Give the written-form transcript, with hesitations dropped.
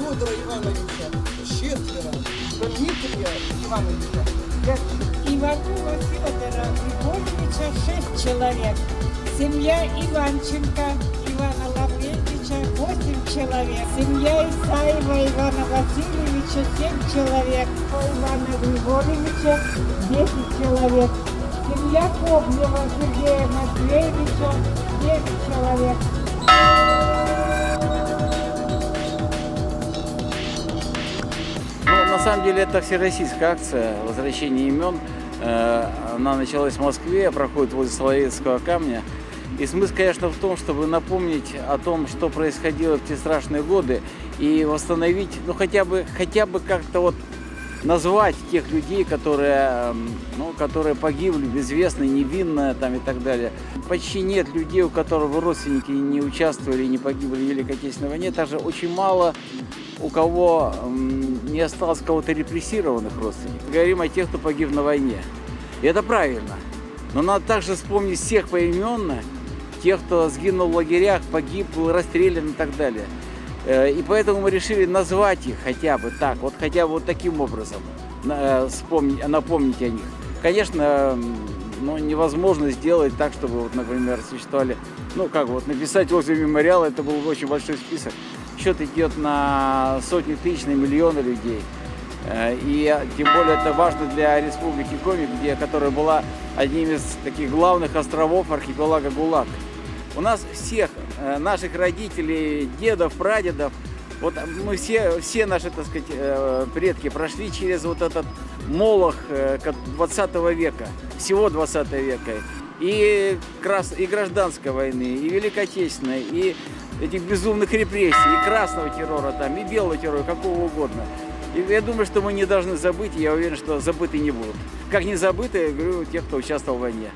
Федора Ивановича 4, Дмитрия Ивановича 5. Иванова Федора Григорьевича 6 человек. Семья Иванченко Ивана Лаврентьевича 8 человек. Семья Исаева Ивана Васильевича 7 человек. Ивана Григорьевича 10 человек. Семья Коблева Сергея Матвеевича 9 человек. Ну, на самом деле это всероссийская акция возвращения имен. Она началась в Москве, проходит возле Соловецкого камня. И смысл, конечно, в том, чтобы напомнить о том, что происходило в те страшные годы, и восстановить, ну хотя бы как-то вот назвать тех людей, которые погибли безвестно, невинно там, и так далее. Почти нет людей, у которых родственники не участвовали, не погибли в Великой Отечественной войне. Также очень мало у кого не осталось кого-то репрессированных родственников. Говорим о тех, кто погиб на войне. И это правильно. Но надо также вспомнить всех поименно, тех, кто сгинул в лагерях, погиб, был расстрелян и так далее. И поэтому мы решили назвать их хотя бы так, вот хотя бы вот таким образом, напомнить о них. Конечно, невозможно сделать так, чтобы, вот, например, существовали, написать возле мемориала, это был очень большой список. Счет идет на сотни тысяч, на миллионы людей. И тем более это важно для Республики Коми, которая была одним из таких главных островов архипелага ГУЛАГ. У нас всех, наших родителей, дедов, прадедов, вот мы все наши, так сказать, предки прошли через вот этот молох 20 века, всего 20 века. И гражданской войны, и Великой Отечественной, и этих безумных репрессий, и красного террора, там, и белого террора, какого угодно. И я думаю, что мы не должны забыть, и я уверен, что забыты не будут. Как не забыты, я говорю, тех, кто участвовал в войне.